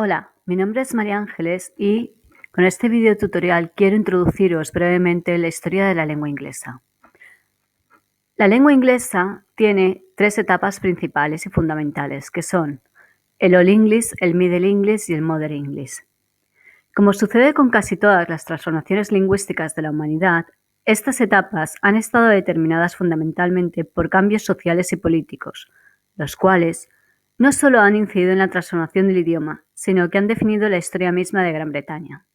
Hola, mi nombre es María Ángeles y con este video tutorial quiero introduciros brevemente la historia de la lengua inglesa. La lengua inglesa tiene tres etapas principales y fundamentales, que son el Old English, el Middle English y el Modern English. Como sucede con casi todas las transformaciones lingüísticas de la humanidad, estas etapas han estado determinadas fundamentalmente por cambios sociales y políticos, los cuales no solo han incidido en la transformación del idioma, sino que han definido la historia misma de Gran Bretaña.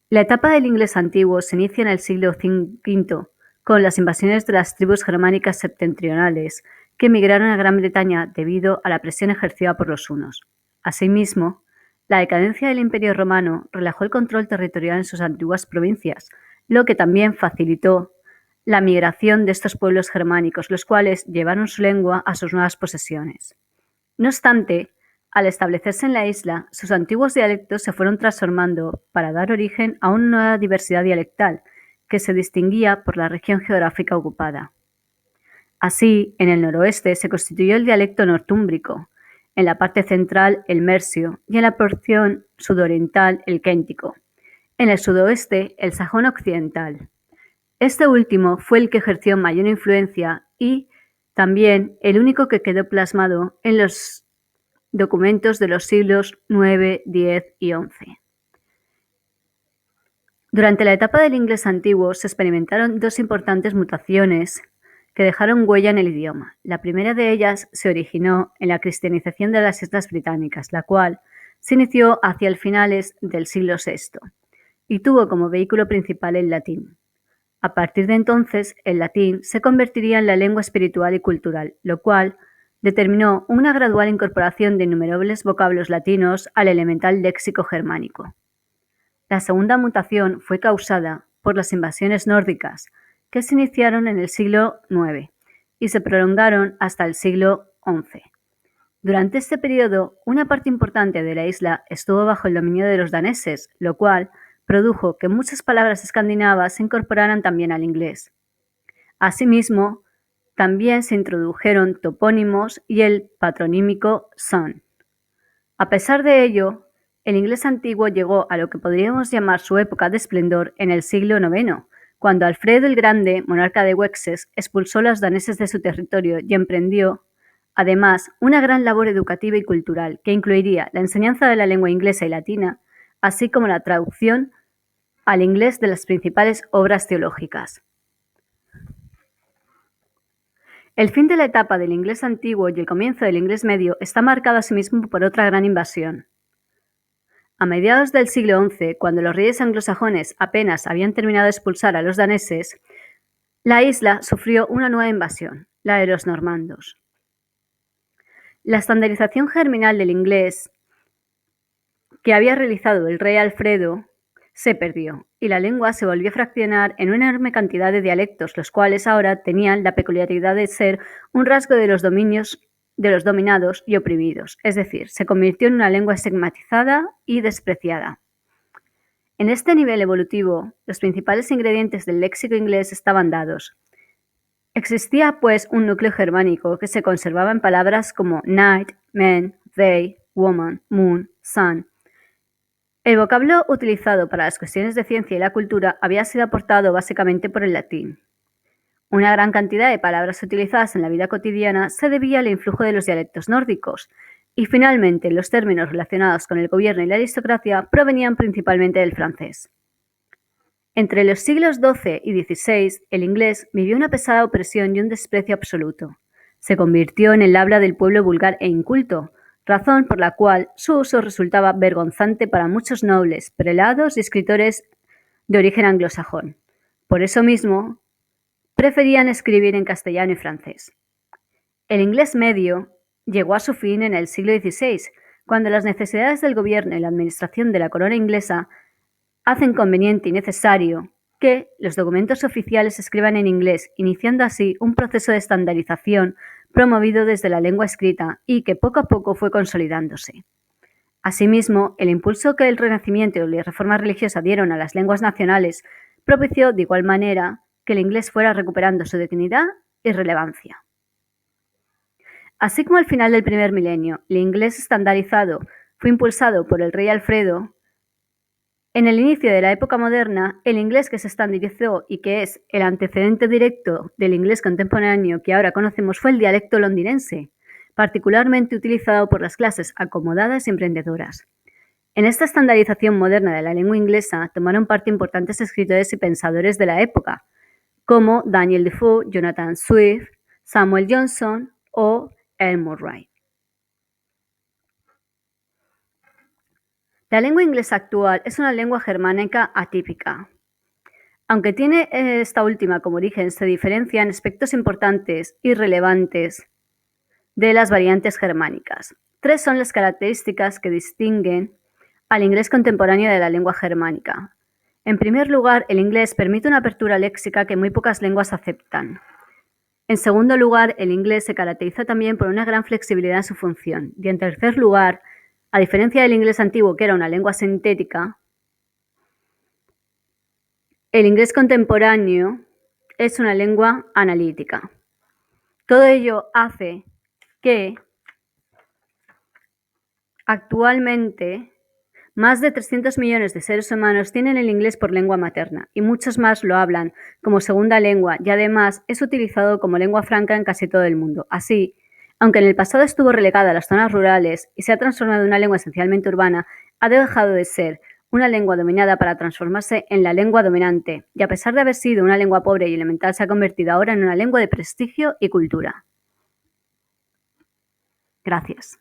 La etapa del inglés antiguo se inicia en el siglo V con las invasiones de las tribus germánicas septentrionales que emigraron a Gran Bretaña debido a la presión ejercida por los hunos. Asimismo, la decadencia del Imperio Romano relajó el control territorial en sus antiguas provincias, lo que también facilitó la migración de estos pueblos germánicos, los cuales llevaron su lengua a sus nuevas posesiones. No obstante, al establecerse en la isla, sus antiguos dialectos se fueron transformando para dar origen a una nueva diversidad dialectal que se distinguía por la región geográfica ocupada. Así, en el noroeste se constituyó el dialecto nortúmbrico, en la parte central el mersio y en la porción sudoriental el kéntico. En el sudoeste el sajón occidental. Este último fue el que ejerció mayor influencia y también el único que quedó plasmado en los documentos de los siglos IX, X y XI. Durante la etapa del inglés antiguo se experimentaron dos importantes mutaciones que dejaron huella en el idioma. La primera de ellas se originó en la cristianización de las Islas Británicas, la cual se inició hacia el finales del siglo VI y tuvo como vehículo principal el latín. A partir de entonces, el latín se convertiría en la lengua espiritual y cultural, lo cual determinó una gradual incorporación de innumerables vocablos latinos al elemental léxico germánico. La segunda mutación fue causada por las invasiones nórdicas, que se iniciaron en el siglo IX y se prolongaron hasta el siglo XI. Durante este periodo, una parte importante de la isla estuvo bajo el dominio de los daneses, lo cual produjo que muchas palabras escandinavas se incorporaran también al inglés. Asimismo, también se introdujeron topónimos y el patronímico son. A pesar de ello, el inglés antiguo llegó a lo que podríamos llamar su época de esplendor en el siglo IX, cuando Alfredo el Grande, monarca de Wessex, expulsó a los daneses de su territorio y emprendió, además, una gran labor educativa y cultural que incluiría la enseñanza de la lengua inglesa y latina, así como la traducción al inglés de las principales obras teológicas. El fin de la etapa del inglés antiguo y el comienzo del inglés medio está marcado asimismo por otra gran invasión. A mediados del siglo XI, cuando los reyes anglosajones apenas habían terminado de expulsar a los daneses, la isla sufrió una nueva invasión, la de los normandos. La estandarización germinal del inglés que había realizado el rey Alfredo se perdió y la lengua se volvió a fraccionar en una enorme cantidad de dialectos, los cuales ahora tenían la peculiaridad de ser un rasgo de los dominados y oprimidos, es decir, se convirtió en una lengua estigmatizada y despreciada. En este nivel evolutivo, los principales ingredientes del léxico inglés estaban dados. Existía, pues, un núcleo germánico que se conservaba en palabras como night, man, they, woman, moon, sun. El vocablo utilizado para las cuestiones de ciencia y la cultura había sido aportado básicamente por el latín. Una gran cantidad de palabras utilizadas en la vida cotidiana se debía al influjo de los dialectos nórdicos, y finalmente los términos relacionados con el gobierno y la aristocracia provenían principalmente del francés. Entre los siglos XII y XVI, el inglés vivió una pesada opresión y un desprecio absoluto. Se convirtió en el habla del pueblo vulgar e inculto, razón por la cual su uso resultaba vergonzante para muchos nobles, prelados y escritores de origen anglosajón. Por eso mismo, preferían escribir en castellano y francés. El inglés medio llegó a su fin en el siglo XVI, cuando las necesidades del gobierno y la administración de la corona inglesa hacen conveniente y necesario que los documentos oficiales se escriban en inglés, iniciando así un proceso de estandarización promovido desde la lengua escrita y que poco a poco fue consolidándose. Asimismo, el impulso que el Renacimiento y la reforma religiosa dieron a las lenguas nacionales propició de igual manera que el inglés fuera recuperando su dignidad y relevancia. Así como al final del primer milenio, el inglés estandarizado fue impulsado por el rey Alfredo. En el inicio de la época moderna, el inglés que se estandarizó y que es el antecedente directo del inglés contemporáneo que ahora conocemos fue el dialecto londinense, particularmente utilizado por las clases acomodadas y emprendedoras. En esta estandarización moderna de la lengua inglesa tomaron parte importantes escritores y pensadores de la época, como Daniel Defoe, Jonathan Swift, Samuel Johnson o Elmore Wright. La lengua inglesa actual es una lengua germánica atípica. Aunque tiene esta última como origen, se diferencia en aspectos importantes y relevantes de las variantes germánicas. 3 son las características que distinguen al inglés contemporáneo de la lengua germánica. En primer lugar, el inglés permite una apertura léxica que muy pocas lenguas aceptan. En segundo lugar, el inglés se caracteriza también por una gran flexibilidad en su función. Y en tercer lugar, a diferencia del inglés antiguo, que era una lengua sintética, el inglés contemporáneo es una lengua analítica. Todo ello hace que actualmente más de 300 millones de seres humanos tienen el inglés por lengua materna y muchos más lo hablan como segunda lengua y además es utilizado como lengua franca en casi todo el mundo. Así, aunque en el pasado estuvo relegada a las zonas rurales y se ha transformado en una lengua esencialmente urbana, ha dejado de ser una lengua dominada para transformarse en la lengua dominante y a pesar de haber sido una lengua pobre y elemental se ha convertido ahora en una lengua de prestigio y cultura. Gracias.